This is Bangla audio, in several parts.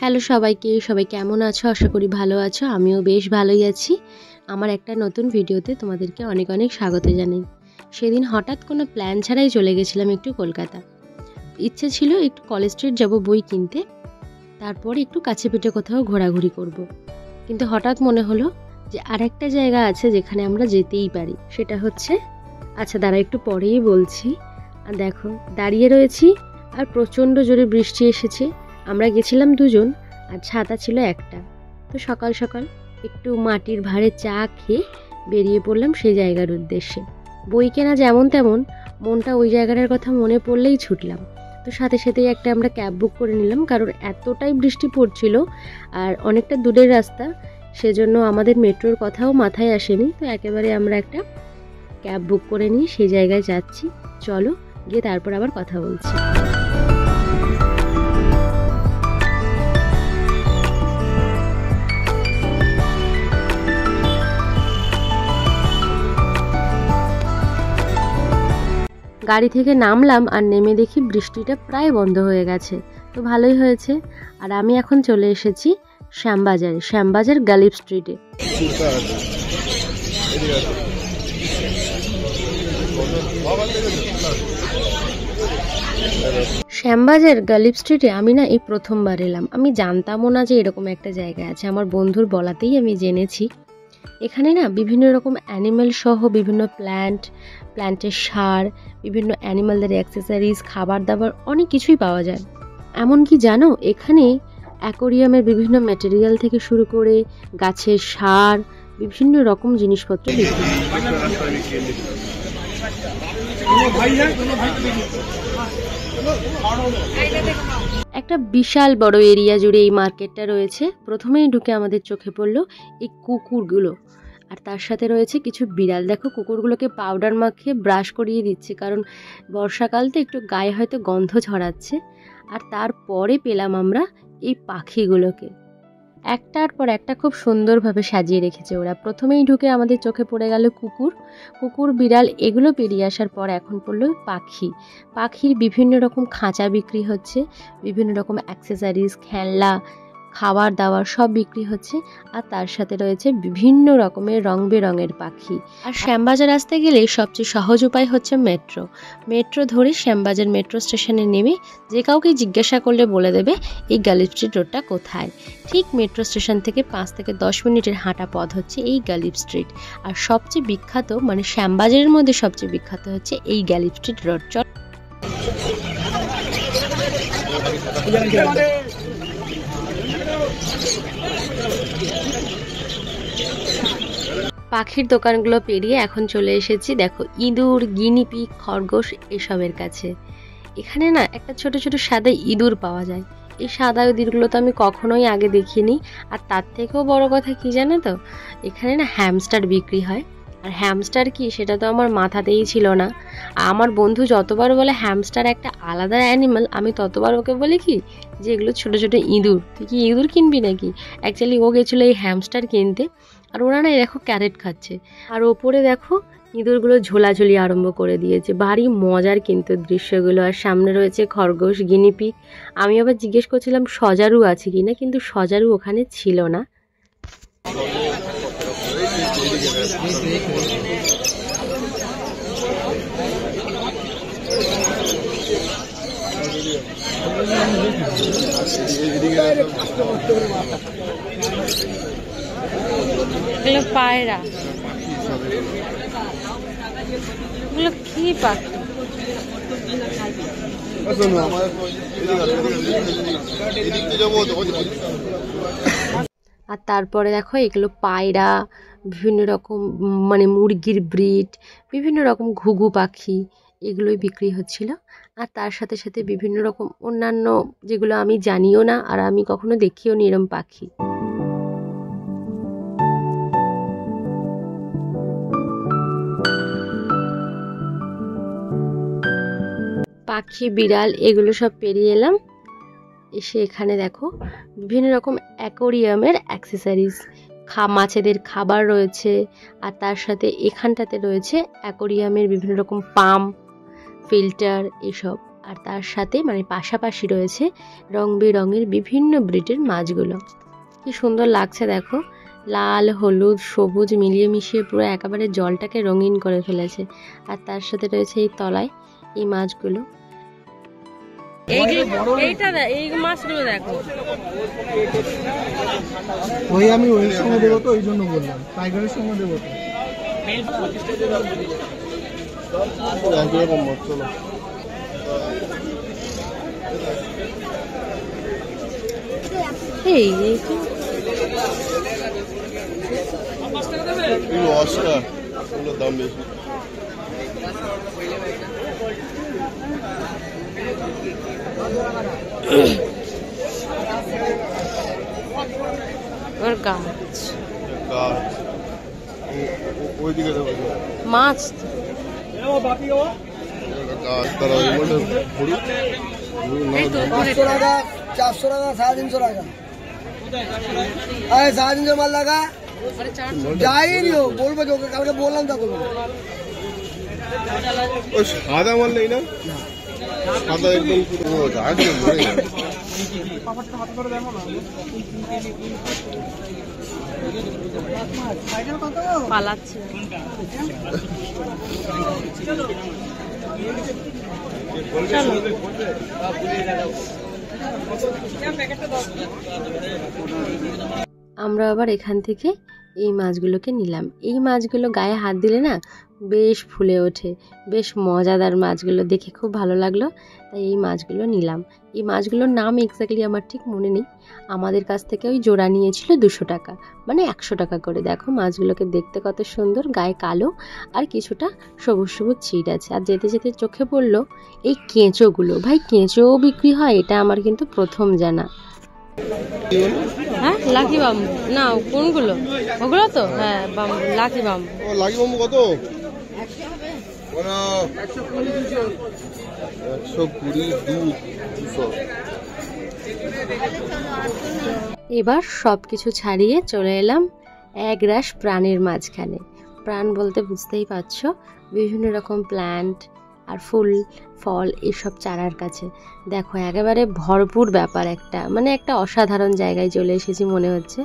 হ্যালো সবাইকে, সবাই কেমন আছো? আশা করি ভালো আছো। আমিও বেশ ভালোই আছি। আমার একটা নতুন ভিডিওতে তোমাদেরকে অনেক অনেক স্বাগত জানাই। সেদিন হঠাৎ কোনো প্ল্যান ছাড়াই চলে গেছিলাম একটু কলকাতা। ইচ্ছে ছিল একটু কলেজ স্ট্রিট যাব বই কিনতে, তারপরে একটু কাছে পিঠে কোথাও ঘোরাঘুরি করব। কিন্তু হঠাৎ মনে হলো যে আরেকটা জায়গা আছে যেখানে আমরা যেতেই পারি। সেটা হচ্ছে, আচ্ছা দাঁড়া একটু পরেই বলছি। আর দেখো দাঁড়িয়ে রয়েছি আর প্রচণ্ড জোরে বৃষ্টি এসেছে। আমরা গেছিলাম দুজন আর ছাতা ছিল একটা। তো সকাল সকাল একটু মাটির ভাঁড়ে চা খেয়ে বেরিয়ে পড়লাম সেই জায়গার উদ্দেশ্যে। বই কেনা যেমন তেমন, মনটা ওই জায়গাটার কথা মনে পড়লেই ছুটলাম। তো সাথে সাথেই একটা আমরা ক্যাব বুক করে নিলাম, কারণ এতটাই বৃষ্টি পড়ছিল আর অনেকটা দূরের রাস্তা, সেজন্য আমাদের মেট্রোর কথাও মাথায় আসেনি। তো একেবারে আমরা একটা ক্যাব বুক করে নিয়ে সেই জায়গায় যাচ্ছি। চলো গিয়ে তারপর আবার কথা বলছি। গাড়ি থেকে নামলাম আর নেমে দেখি বৃষ্টিটা প্রায় বন্ধ হয়ে গেছে। তো ভালোই হয়েছে। আর আমি এখন চলে এসেছি শ্যামবাজারে, শ্যামবাজার গালিব স্ট্রিটে। শ্যামবাজার গালিব স্ট্রিটে আমি না এই প্রথমবার এলাম। আমি জানতামও না যে এরকম একটা জায়গা আছে, আমার বন্ধুর বলাতেই আমি জেনেছি। এখানে না বিভিন্ন রকম অ্যানিম্যাল সহ বিভিন্ন প্ল্যান্টের সার, বিভিন্ন অ্যানিম্যালদের অ্যাক্সেসরিজ, খাবার দাবার অনেক কিছুই পাওয়া যায়। এমনকি জানো, এখানে অ্যাকোরিয়ামের বিভিন্ন ম্যাটেরিয়াল থেকে শুরু করে গাছের সার, বিভিন্ন রকম জিনিসপত্র বিক্রি হয়। একটা বিশাল বড় এরিয়া জুড়ে এই মার্কেটটা রয়েছে। প্রথমেই ঢুকে আমাদের চোখে পড়লো এই কুকুরগুলো, আর তার সাথে রয়েছে কিছু বিড়াল। দেখো কুকুরগুলোকে পাউডার মাখিয়ে ব্রাশ করিয়ে দিচ্ছে, কারণ বর্ষাকাল তো একটু গায়ে হয়তো গন্ধ ছড়াচ্ছে। আর তারপরে পেলাম আমরা এই পাখিগুলোকে, একটার পর একটা খুব সুন্দরভাবে সাজিয়ে রেখেছে ওরা। প্রথমেই ঢুকে আমাদের চোখে পড়ে গেল কুকুর বিড়াল। এগুলো পেরিয়ে আসার পর এখন পড়লো পাখির বিভিন্ন রকম খাঁচা বিক্রি হচ্ছে, বিভিন্ন রকম অ্যাক্সেসরিজ, খেলনা, খাবার দাবার সব বিক্রি হচ্ছে। আর তার সাথে রয়েছে বিভিন্ন রকমের রং বেরঙের পাখি। আর শ্যামবাজার আসতে গেলে সবচেয়ে সহজ উপায় হচ্ছে মেট্রো ধরে শ্যামবাজার মেট্রো স্টেশনে নেমে যে কাউকে জিজ্ঞাসা করলে বলে দেবে এই গালিব স্ট্রিট রোডটা কোথায়। ঠিক মেট্রো স্টেশন থেকে 5 থেকে 10 মিনিটের হাঁটা পথ হচ্ছে এই গালিব স্ট্রিট। আর সবচেয়ে বিখ্যাত, মানে শ্যামবাজারের মধ্যে সবচেয়ে বিখ্যাত হচ্ছে এই গালিব স্ট্রিট রোড। পাখির দোকানগুলো পেরিয়ে এখন চলে এসেছি, দেখো ইঁদুর, গিনিপিগ, খরগোশ এসবের কাছে। এখানে না একটা ছোট ছোট সাদা ইঁদুর পাওয়া যায়। এই সাদা ইঁদুরগুলো তো আমি কখনোই আগে দেখিনি। আর তার থেকেও বড় কথা কি জানো তো, এখানে না হ্যামস্টার বিক্রি হয়। আর হ্যামস্টার কি সেটা তো আমার মাথাতেই ছিল না। আমার বন্ধু যতবার বলে হ্যামস্টার একটা আলাদা অ্যানিমাল, আমি ততবার ওকে বলি কি যে এগুলো ছোট ছোট ইঁদুর, তুই কি ইঁদুর কিনবি নাকি। অ্যাকচুয়ালি ও গেছিলো এই হ্যামস্টার কিনতে। আর ওরা না দেখো ক্যারেট খাচ্ছে, আর ওপরে দেখো ইঁদুরগুলো ঝোলাঝুলি আরম্ভ করে দিয়েছে। ভারী মজার কিন্তু দৃশ্যগুলো। আর সামনে রয়েছে খরগোশ, গিনিপিগ। আমি আবার জিজ্ঞেস করছিলাম সজারু আছে কিনা, কিন্তু সজারু ওখানে ছিল না। এগুলো পায়রা, এগুলো কি পাখি? আর তারপরে দেখো এগুলো পায়রা, বিভিন্ন রকম মানে মুরগির ব্রিড, বিভিন্ন রকম ঘুঘু পাখি, এগুলোই বিক্রি হচ্ছিল। আর তার সাথে সাথে বিভিন্ন রকম অন্যান্য যেগুলো আমি জানিও না আর আমি কখনো দেখিও নি এরম পাখি। পাখি, বিড়াল এগুলো সব পেরিয়ে এলাম। এসে এখানে দেখো বিভিন্ন রকম অ্যাকোরিয়ামের অ্যাক্সেসরিজ, মাছেদের খাবার রয়েছে। আর তার সাথে এখানটাতে রয়েছে অ্যাকোরিয়ামের বিভিন্ন রকম পাম্প, ফিল্টার এসব। আর তার সাথে মানে পাশাপাশি রয়েছে রং বেরঙের বিভিন্ন ব্রিডের মাছগুলো। কি সুন্দর লাগছে দেখো, লাল হলুদ সবুজ মিলিয়ে মিশিয়ে পুরো একেবারে জলটাকে রঙিন করে ফেলেছে। আর তার সাথে রয়েছে এই তলায় এই মাছগুলো। এই মাছগুলো দেখো, ওই আমি ওই সঙ্গে দেবো তো, ওই জন্য বললাম টাইগারের সঙ্গে দেবো তো। দাম বেশি। মাছ টাকা 400 টাকা 350 টাকা 350 মাল লাগা যাইনি ও বলবো যে ওকে কালকে বললাম তা তো ওই সাদা মাল নেই না, সাদা একদম পুরো আগে মরে গেছে। পালাচ্ছে। আমরা আবার এখান থেকে এই মাছগুলোকে নিলাম। এই মাছগুলো গায়ে হাত দিলে না বেশ ফুলে ওঠে, বেশ মজাদার মাছগুলো, দেখে খুব ভালো লাগলো, তাই এই মাছগুলো নিলাম। এই মাছগুলোর নাম এক্স্যাক্টলি আমার ঠিক মনে নেই। আমাদের কাছ থেকে ওই জোড়া নিয়েছিল 200 টাকা, মানে 100 টাকা করে। দেখো মাছগুলোকে দেখতে কত সুন্দর, গায়ে কালো আর কিছুটা সবুজ সবুজ ছিট আছে। আর যেতে যেতে চোখে পড়লো এই কেঁচোগুলো। ভাই কেঁচোও বিক্রি হয়, এটা আমার কিন্তু প্রথম জানা। হ্যাঁ লাকি বাম্বু না, কোনগুলো ওগুলো তো? হ্যাঁ বাম্বু, লাকি বাম্বু। ও লাকি বাম্বু কত? 120 এবার সবকিছু ছাড়িয়ে চলে এলাম এক রাশ প্রাণের মাঝখানে। প্রাণ বলতে বুঝতেই পারছো, বিভিন্ন রকম প্ল্যান্ট আর ফুল ফল এসব চারার কাছে। দেখো একেবারে ভরপুর ব্যাপার, একটা মানে একটা অসাধারণ জায়গায় চলে এসেছি মনে হচ্ছে।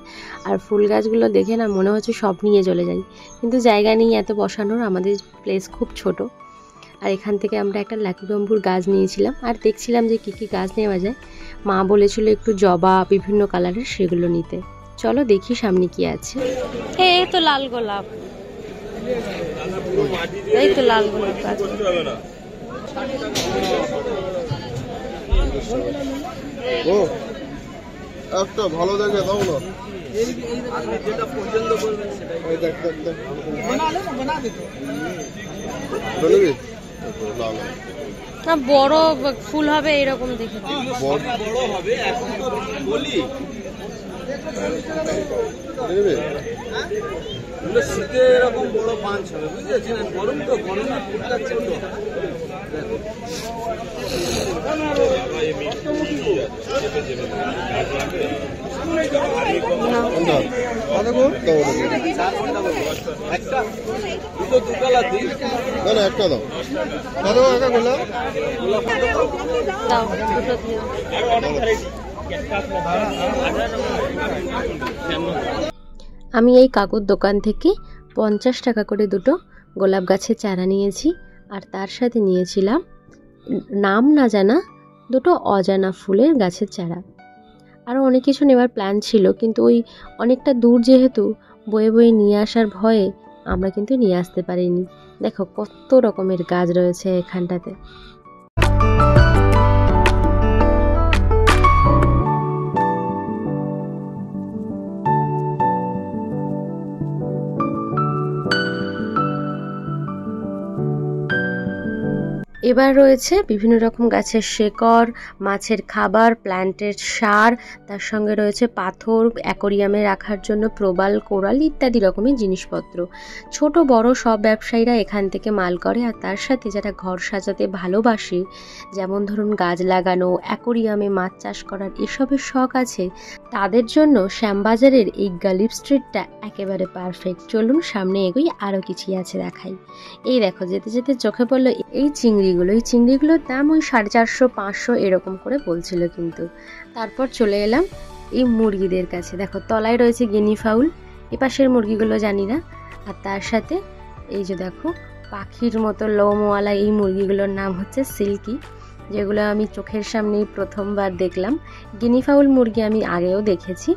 আর ফুল গাছগুলো দেখে না মনে হচ্ছে সব নিয়ে চলে যাই, কিন্তু জায়গা নেই এত বসানোর, আমাদের প্লেস খুব ছোট। আর এখান থেকে আমরা একটা লাকি বাম্বুর গাছ নিয়েছিলাম, আর দেখছিলাম যে কী কী গাছ নেওয়া যায়। মা বলেছিল একটু জবা বিভিন্ন কালারের, সেগুলো নিতে। চলো দেখি সামনে কি আছে। এই তো লাল গোলাপ, এই তো লাল গোলাপ গাছ। ও একটা ভালো জায়গা দাও না, না বড় ফুল হবে এরকম দেখে, বড় হবে এখন তো বলি শীতে এরকম বড় পাঁচ হবে, বুঝেছেন? গরম তো গরমে ফুলটা ছোট। একটা দাও, আমি এই কাকুর দোকান থেকে 50 টাকা করে দুটো গোলাপ গাছের চারা নিয়েছি। আর তার সাথে নিয়েছিলাম নাম না জানা দুটো অজানা ফুলের গাছের চারা। আরও অনেক কিছু নেওয়ার প্ল্যান ছিল, কিন্তু ওই অনেকটা দূর যেহেতু বয়ে বয়ে নিয়ে আসার ভয়ে আমরা কিন্তু নিয়ে আসতে পারিনি। দেখো কত রকমের গাছ রয়েছে এখানটাতে। এবার রয়েছে বিভিন্ন রকম গাছের শেকড়, মাছের খাবার, প্ল্যান্টের সার, তার সঙ্গে রয়েছে পাথর, অ্যাকোরিয়ামে রাখার জন্য প্রবাল, কোরাল ইত্যাদি রকমের জিনিসপত্র। ছোট বড় সব ব্যবসায়ীরা এখান থেকে মাল করে। আর তার সাথে যারা ঘর সাজাতে ভালোবাসে, যেমন ধরুন গাছ লাগানো, অ্যাকোরিয়ামে মাছ চাষ করার এসবের শখ আছে, তাদের জন্য শ্যামবাজারের এই গালিব স্ট্রিটটা একেবারে পারফেক্ট। চলুন সামনে এগোই, আরও কিছুই আছে দেখাই। এই দেখো যেতে যেতে চোখে পড়লো এই চিংড়ি চিংড়িগুলো, এই চিংড়িগুলোর দাম ওই 450-500 এরকম করে বলছিল কিন্তু। তারপর চলে এলাম এই মুরগিদের কাছে। দেখো তলায় রয়েছে গিনি ফাউল, এপাশের মুরগিগুলো জানি না। আর তার সাথে এই যে দেখো পাখির মতো লোমওয়ালা এই মুরগিগুলোর নাম হচ্ছে সিল্কি, যেগুলো আমি চোখের সামনেই প্রথমবার দেখলাম। গিনি ফাউল মুরগি আমি আগেও দেখেছি।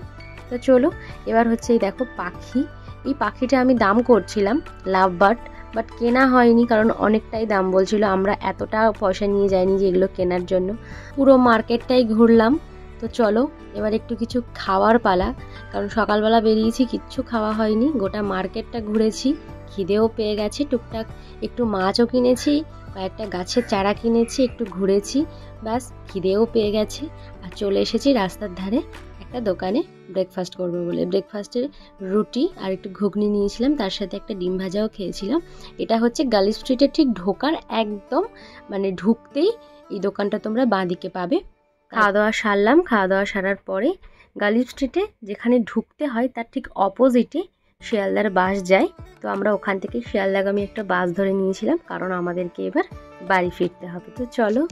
তো চলো এবার হচ্ছে এই দেখো পাখি, এই পাখিটা আমি দাম করছিলাম লাভ বাট কেনা হয়নি, কারণ অনেকটাই দাম বলছিল। আমরা এতটা পয়সা নিয়ে যাইনি যে এগুলো কেনার জন্য। পুরো মার্কেটটাই ঘুরলাম। তো চলো এবার একটু কিছু খাওয়ার পালা, কারণ সকালবেলা বেরিয়েছি, কিচ্ছু খাওয়া হয়নি, গোটা মার্কেটটা ঘুরেছি, খিদেও পেয়ে গেছে টুকটাক, একটু মাছও কিনেছি, কয়েকটা গাছের চারা কিনেছি, একটু ঘুরেছি, ব্যাস খিদেও পেয়ে গেছে। আর চলে এসেছি রাস্তার ধারে একটা দোকানে ব্রেকফাস্ট করবো বলে। ব্রেকফাস্টের রুটি আর একটু ঘুগনি নিয়েছিলাম, তার সাথে একটা ডিম ভাজাও খেয়েছিলাম। এটা হচ্ছে গার্লি স্ট্রিটে ঠিক ঢোকার একদম মানে ঢুকতেই এই দোকানটা তোমরা বাঁদিকে পাবে। খাওয়া দাওয়া সারলাম, খাওয়া দাওয়া সারার পরে গার্লি স্ট্রিটে যেখানে ঢুকতে হয় তার ঠিক অপোজিটে শিয়ালদার বাস যায়। তো আমরা ওখান থেকে শিয়ালদাগামী একটা বাস ধরে নিয়েছিলাম, কারণ আমাদেরকে এবার বাড়ি ফিরতে হবে। তো চলো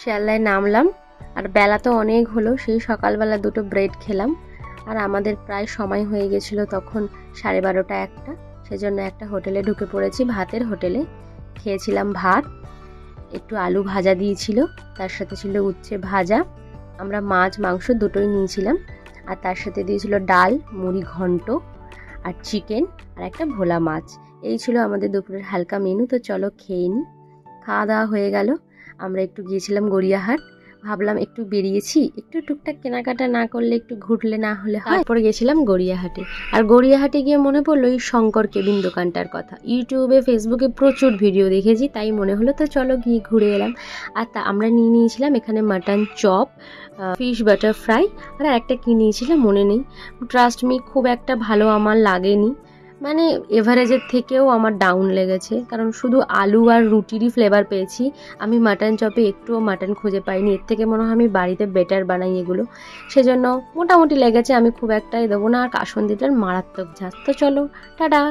শিয়ালদায় নামলাম। আর বেলা তো অনেক হলো, সেই সকালবেলা দুটো ব্রেড খেলাম। আর আমাদের প্রায় সময় হয়ে গেছিলো তখন 12:30-1টা, সেজন্য একটা হোটেলে ঢুকে পড়েছি, ভাতের হোটেলে। খেয়েছিলাম ভাত, একটু আলু ভাজা দিয়েছিল, তার সাথে ছিল উচ্ছে ভাজা। আমরা মাছ মাংস দুটোই নিয়েছিলাম। আর তার সাথে দিয়েছিল ডাল, মুড়ি ঘন্ট আর চিকেন আর একটা ভোলা মাছ। এই ছিল আমাদের দুপুরের হালকা মেনু। তো চলো খেয়ে নিই। খাওয়া দাওয়া হয়ে গেল, আমরা একটু গিয়েছিলাম গড়িয়াহাট। ভাবলাম একটু বেরিয়েছি, একটু টুকটাক কেনাকাটা না করলে, একটু ঘুরলে না হলে হয়। তারপরে গেছিলাম গড়িয়াহাটে। আর গড়িয়াহাটে গিয়ে মনে পড়লো এই শঙ্কর কেবিন দোকানটার কথা। ইউটিউবে ফেসবুকে প্রচুর ভিডিও দেখেছি, তাই মনে হলো তো চলো গিয়ে ঘুরে এলাম। আর তা আমরা নিয়ে নিয়েছিলাম এখানে mutton chop, fish butter fry, আর একটা কি নিয়েছিলাম মনে নেই। ট্রাস্ট মি খুব একটা ভালো আমার লাগেনি, মানে এভারেজের থেকেও আমার ডাউন লেগেছে, কারণ শুধু আলু আর রুটিরই ফ্লেভার পেয়েছি। আমি মাটন চপে একটুও মাটন খুঁজে পাইনি। এর থেকে মনে হয় আমি বাড়িতে বেটার বানাই এগুলো, সেজন্য মোটামুটি লেগেছে। আমি খুব একটাই দেবো না। আর কাসুন্দিটার মারাত্মক ঝাঁজ। তো চলো টাটা।